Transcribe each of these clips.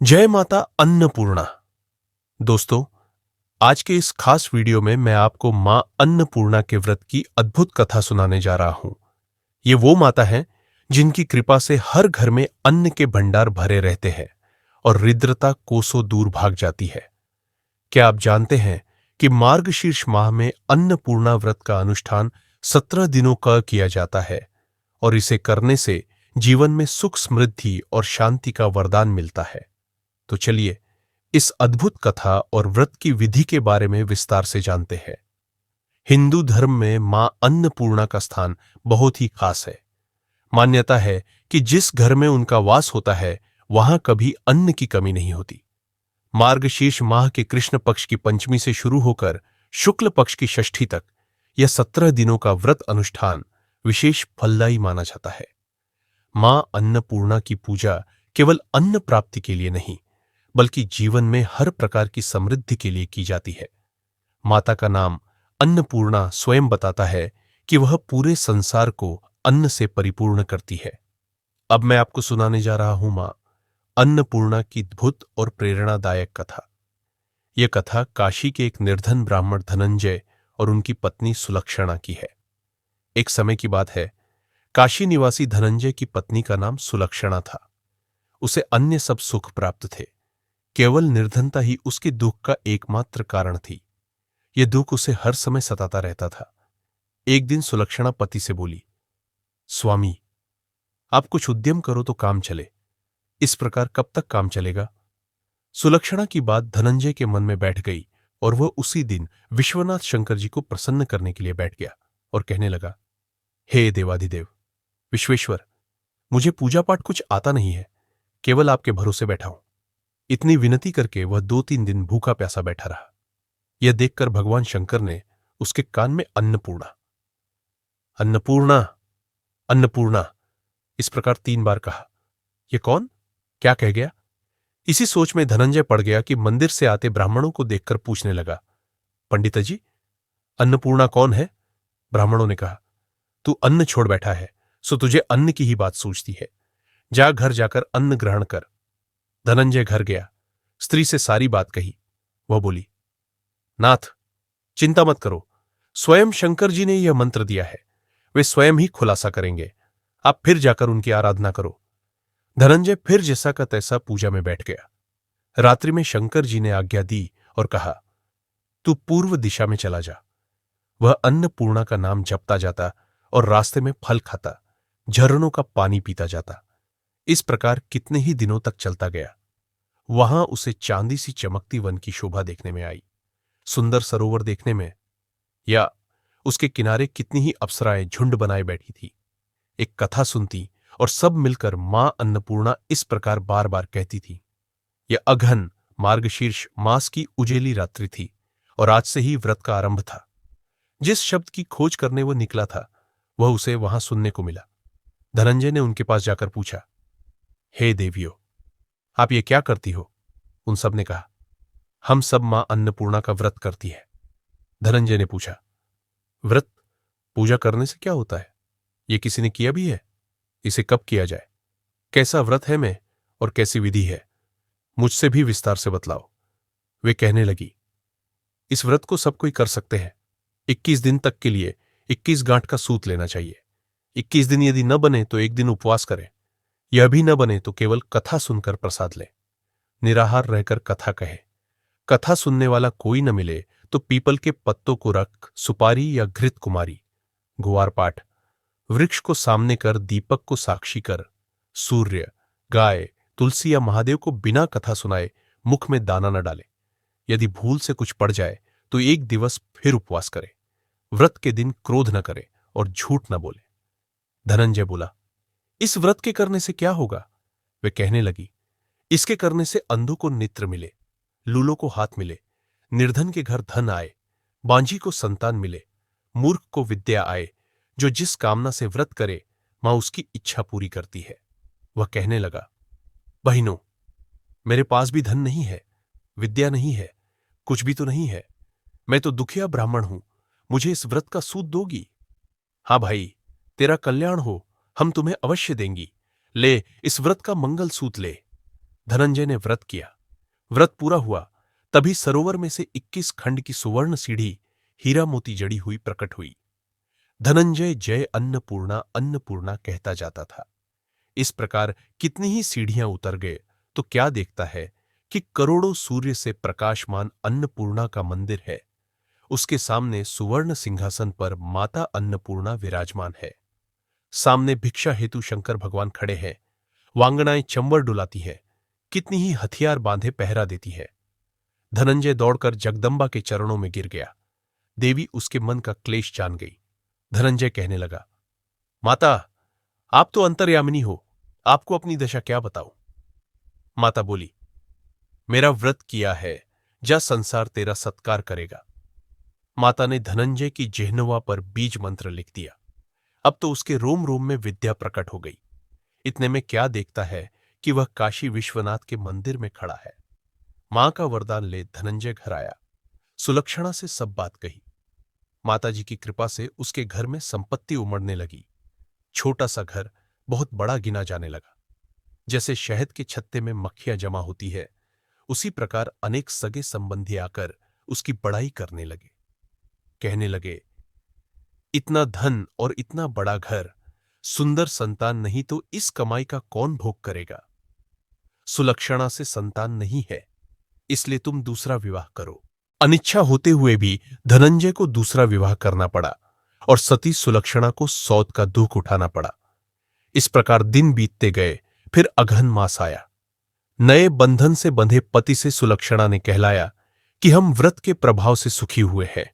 जय माता अन्नपूर्णा। दोस्तों, आज के इस खास वीडियो में मैं आपको मां अन्नपूर्णा के व्रत की अद्भुत कथा सुनाने जा रहा हूं। ये वो माता है जिनकी कृपा से हर घर में अन्न के भंडार भरे रहते हैं और रिद्रता कोसों दूर भाग जाती है। क्या आप जानते हैं कि मार्गशीर्ष माह में अन्नपूर्णा व्रत का अनुष्ठान 17 दिनों का किया जाता है और इसे करने से जीवन में सुख, समृद्धि और शांति का वरदान मिलता है। तो चलिए इस अद्भुत कथा और व्रत की विधि के बारे में विस्तार से जानते हैं। हिंदू धर्म में मां अन्नपूर्णा का स्थान बहुत ही खास है। मान्यता है कि जिस घर में उनका वास होता है वहां कभी अन्न की कमी नहीं होती। मार्गशीर्ष माह के कृष्ण पक्ष की पंचमी से शुरू होकर शुक्ल पक्ष की षष्ठी तक यह 17 दिनों का व्रत अनुष्ठान विशेष फलदायी माना जाता है। मां अन्नपूर्णा की पूजा केवल अन्न प्राप्ति के लिए नहीं बल्कि जीवन में हर प्रकार की समृद्धि के लिए की जाती है। माता का नाम अन्नपूर्णा स्वयं बताता है कि वह पूरे संसार को अन्न से परिपूर्ण करती है। अब मैं आपको सुनाने जा रहा हूं मां अन्नपूर्णा की अद्भुत और प्रेरणादायक कथा। यह कथा काशी के एक निर्धन ब्राह्मण धनंजय और उनकी पत्नी सुलक्षणा की है। एक समय की बात है, काशी निवासी धनंजय की पत्नी का नाम सुलक्षणा था। उसे अन्य सब सुख प्राप्त थे, केवल निर्धनता ही उसके दुख का एकमात्र कारण थी। यह दुख उसे हर समय सताता रहता था। एक दिन सुलक्षणा पति से बोली, स्वामी, आप कुछ उद्यम करो तो काम चले। इस प्रकार कब तक काम चलेगा? सुलक्षणा की बात धनंजय के मन में बैठ गई और वह उसी दिन विश्वनाथ शंकर जी को प्रसन्न करने के लिए बैठ गया और कहने लगा, हे देवाधिदेव विश्वेश्वर, मुझे पूजा पाठ कुछ आता नहीं है, केवल आपके भरोसे बैठा हूं। इतनी विनती करके वह 2-3 दिन भूखा प्यासा बैठा रहा। यह देखकर भगवान शंकर ने उसके कान में अन्नपूर्णा अन्नपूर्णा अन्नपूर्णा इस प्रकार 3 बार कहा। यह कौन, क्या कह गया? इसी सोच में धनंजय पड़ गया कि मंदिर से आते ब्राह्मणों को देखकर पूछने लगा, पंडित जी, अन्नपूर्णा कौन है? ब्राह्मणों ने कहा, तू अन्न छोड़ बैठा है, सो तुझे अन्न की ही बात सूझती है। जा घर जाकर अन्न ग्रहण कर। धनंजय घर गया, स्त्री से सारी बात कही। वह बोली, नाथ, चिंता मत करो, स्वयं शंकर जी ने यह मंत्र दिया है, वे स्वयं ही खुलासा करेंगे। आप फिर जाकर उनकी आराधना करो। धनंजय फिर जैसा का तैसा पूजा में बैठ गया। रात्रि में शंकर जी ने आज्ञा दी और कहा, तू पूर्व दिशा में चला जा। वह अन्नपूर्णा का नाम जपता जाता और रास्ते में फल खाता, झरनों का पानी पीता जाता। इस प्रकार कितने ही दिनों तक चलता गया। वहां उसे चांदी सी चमकती वन की शोभा देखने में आई, सुंदर सरोवर देखने में, या उसके किनारे कितनी ही अप्सराएं झुंड बनाए बैठी थी। एक कथा सुनती और सब मिलकर मां अन्नपूर्णा इस प्रकार बार बार कहती थी। यह अघन मार्गशीर्ष मास की उजेली रात्रि थी और आज से ही व्रत का आरंभ था। जिस शब्द की खोज करने वो निकला था वह उसे वहां सुनने को मिला। धनंजय ने उनके पास जाकर पूछा, हे देवियों, आप ये क्या करती हो? उन सब ने कहा, हम सब मां अन्नपूर्णा का व्रत करती है। धनंजय ने पूछा, व्रत पूजा करने से क्या होता है? ये किसी ने किया भी है? इसे कब किया जाए? कैसा व्रत है में और कैसी विधि है? मुझसे भी विस्तार से बतलाओ। वे कहने लगी, इस व्रत को सब कोई कर सकते हैं। 21 दिन तक के लिए 21 गांठ का सूत लेना चाहिए। 21 दिन यदि न बने तो एक दिन उपवास करें। यह भी न बने तो केवल कथा सुनकर प्रसाद लें। निराहार रहकर कथा कहे। कथा सुनने वाला कोई न मिले तो पीपल के पत्तों को रख सुपारी या घृत कुमारी, गुवार पाठ, वृक्ष को सामने कर, दीपक को साक्षी कर, सूर्य, गाय, तुलसी या महादेव को बिना कथा सुनाए मुख में दाना न डाले। यदि भूल से कुछ पड़ जाए तो एक दिवस फिर उपवास करे। व्रत के दिन क्रोध न करे और झूठ न बोले। धनंजय बोला, इस व्रत के करने से क्या होगा? वे कहने लगी, इसके करने से अंधों को नेत्र मिले, लूलों को हाथ मिले, निर्धन के घर धन आए, बांझी को संतान मिले, मूर्ख को विद्या आए। जो जिस कामना से व्रत करे मां उसकी इच्छा पूरी करती है। वह कहने लगा, बहिनों, मेरे पास भी धन नहीं है, विद्या नहीं है, कुछ भी तो नहीं है। मैं तो दुखिया ब्राह्मण हूं, मुझे इस व्रत का सूत दोगी? हां भाई, तेरा कल्याण हो, हम तुम्हें अवश्य देंगी। ले, इस व्रत का मंगल सूत ले। धनंजय ने व्रत किया। व्रत पूरा हुआ तभी सरोवर में से 21 खंड की सुवर्ण सीढ़ी हीरा मोती जड़ी हुई प्रकट हुई। धनंजय जय अन्नपूर्णा अन्नपूर्णा कहता जाता था। इस प्रकार कितनी ही सीढ़ियां उतर गए तो क्या देखता है कि करोड़ों सूर्य से प्रकाशमान अन्नपूर्णा का मंदिर है। उसके सामने सुवर्ण सिंहासन पर माता अन्नपूर्णा विराजमान है। सामने भिक्षा हेतु शंकर भगवान खड़े हैं। वांगनाएं चंवर डुलाती है। कितनी ही हथियार बांधे पहरा देती है। धनंजय दौड़कर जगदंबा के चरणों में गिर गया। देवी उसके मन का क्लेश जान गई। धनंजय कहने लगा, माता, आप तो अंतर्यामिनी हो, आपको अपनी दशा क्या बताऊं। माता बोली, मेरा व्रत किया है, जा संसार तेरा सत्कार करेगा। माता ने धनंजय की जिह्वा पर बीज मंत्र लिख दिया। अब तो उसके रोम रोम में विद्या प्रकट हो गई। इतने में क्या देखता है कि वह काशी विश्वनाथ के मंदिर में खड़ा है। मां का वरदान ले धनंजय घर आया। सुलक्षणा से सब बात कही। माताजी की कृपा से उसके घर में संपत्ति उमड़ने लगी। छोटा सा घर बहुत बड़ा गिना जाने लगा। जैसे शहद के छत्ते में मक्खियां जमा होती है, उसी प्रकार अनेक सगे संबंधी आकर उसकी बड़ाई करने लगे। कहने लगे, इतना धन और इतना बड़ा घर, सुंदर संतान नहीं तो इस कमाई का कौन भोग करेगा। सुलक्षणा से संतान नहीं है, इसलिए तुम दूसरा विवाह करो। अनिच्छा होते हुए भी धनंजय को दूसरा विवाह करना पड़ा और सती सुलक्षणा को सौत का दुख उठाना पड़ा। इस प्रकार दिन बीतते गए। फिर अगहन मास आया। नए बंधन से बंधे पति से सुलक्षणा ने कहलाया कि हम व्रत के प्रभाव से सुखी हुए हैं,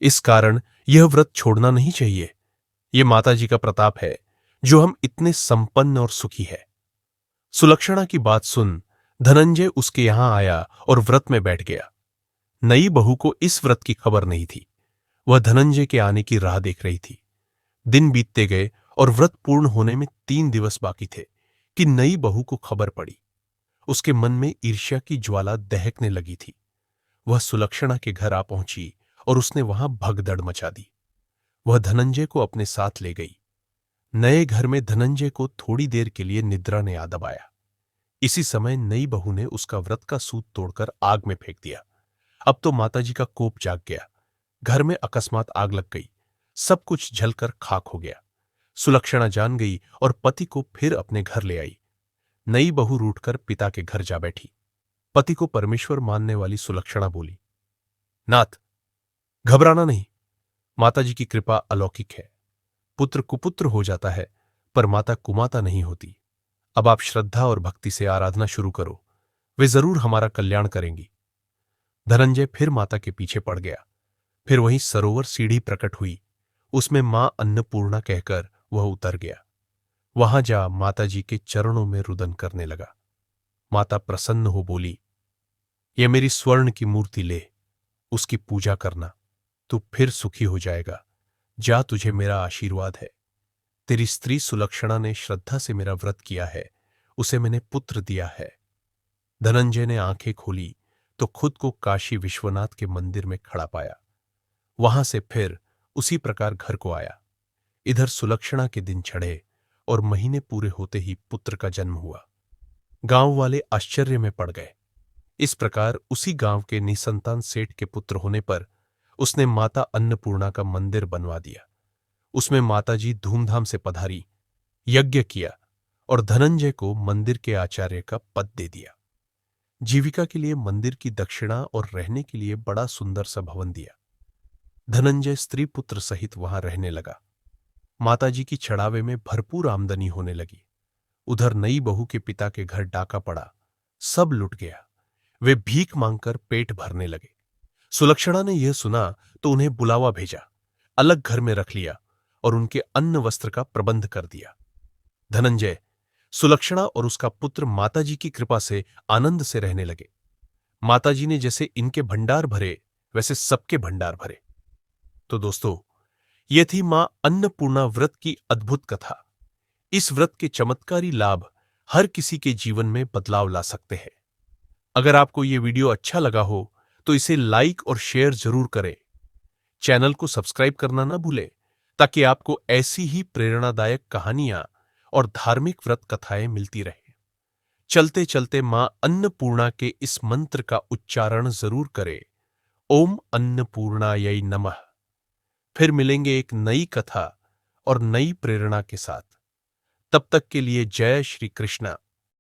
इस कारण यह व्रत छोड़ना नहीं चाहिए। यह माताजी का प्रताप है जो हम इतने संपन्न और सुखी है। सुलक्षणा की बात सुन धनंजय उसके यहां आया और व्रत में बैठ गया। नई बहू को इस व्रत की खबर नहीं थी। वह धनंजय के आने की राह देख रही थी। दिन बीतते गए और व्रत पूर्ण होने में 3 दिवस बाकी थे कि नई बहू को खबर पड़ी। उसके मन में ईर्ष्या की ज्वाला दहकने लगी थी। वह सुलक्षणा के घर आ पहुंची और उसने वहां भगदड़ मचा दी। वह धनंजय को अपने साथ ले गई। नए घर में धनंजय को थोड़ी देर के लिए निद्रा ने आ दबाया। इसी समय नई बहू ने उसका व्रत का सूत तोड़कर आग में फेंक दिया। अब तो माताजी का कोप जाग गया। घर में अकस्मात आग लग गई। सब कुछ जलकर खाक हो गया। सुलक्षणा जान गई और पति को फिर अपने घर ले आई। नई बहू रूठकर पिता के घर जा बैठी। पति को परमेश्वर मानने वाली सुलक्षणा बोली, नाथ, घबराना नहीं, माताजी की कृपा अलौकिक है। पुत्र कुपुत्र हो जाता है पर माता कुमाता नहीं होती। अब आप श्रद्धा और भक्ति से आराधना शुरू करो, वे जरूर हमारा कल्याण करेंगी। धनंजय फिर माता के पीछे पड़ गया। फिर वहीं सरोवर सीढ़ी प्रकट हुई। उसमें मां अन्नपूर्णा कहकर वह उतर गया। वहां जा माताजी के चरणों में रुदन करने लगा। माता प्रसन्न हो बोली, ये मेरी स्वर्ण की मूर्ति ले, उसकी पूजा करना, तू फिर सुखी हो जाएगा। जा, तुझे मेरा आशीर्वाद है। तेरी स्त्री सुलक्षणा ने श्रद्धा से मेरा व्रत किया है, उसे मैंने पुत्र दिया है। धनंजय ने आंखें खोली तो खुद को काशी विश्वनाथ के मंदिर में खड़ा पाया। वहां से फिर उसी प्रकार घर को आया। इधर सुलक्षणा के दिन चढ़े और महीने पूरे होते ही पुत्र का जन्म हुआ। गांव वाले आश्चर्य में पड़ गए। इस प्रकार उसी गांव के निसंतान सेठ के पुत्र होने पर उसने माता अन्नपूर्णा का मंदिर बनवा दिया। उसमें माताजी धूमधाम से पधारी, यज्ञ किया और धनंजय को मंदिर के आचार्य का पद दे दिया। जीविका के लिए मंदिर की दक्षिणा और रहने के लिए बड़ा सुंदर सा भवन दिया। धनंजय स्त्री पुत्र सहित वहां रहने लगा। माताजी की चढ़ावे में भरपूर आमदनी होने लगी। उधर नई बहू के पिता के घर डाका पड़ा, सब लुट गया। वे भीख मांगकर पेट भरने लगे। सुलक्षणा ने यह सुना तो उन्हें बुलावा भेजा, अलग घर में रख लिया और उनके अन्न वस्त्र का प्रबंध कर दिया। धनंजय, सुलक्षणा और उसका पुत्र माताजी की कृपा से आनंद से रहने लगे। माताजी ने जैसे इनके भंडार भरे वैसे सबके भंडार भरे। तो दोस्तों, यह थी मां अन्नपूर्णा व्रत की अद्भुत कथा। इस व्रत के चमत्कारी लाभ हर किसी के जीवन में बदलाव ला सकते हैं। अगर आपको यह वीडियो अच्छा लगा हो तो इसे लाइक और शेयर जरूर करें। चैनल को सब्सक्राइब करना ना भूलें ताकि आपको ऐसी ही प्रेरणादायक कहानियां और धार्मिक व्रत कथाएं मिलती रहें। चलते चलते मां अन्नपूर्णा के इस मंत्र का उच्चारण जरूर करें। ओम अन्नपूर्णायै नमः। फिर मिलेंगे एक नई कथा और नई प्रेरणा के साथ। तब तक के लिए जय श्री कृष्णा।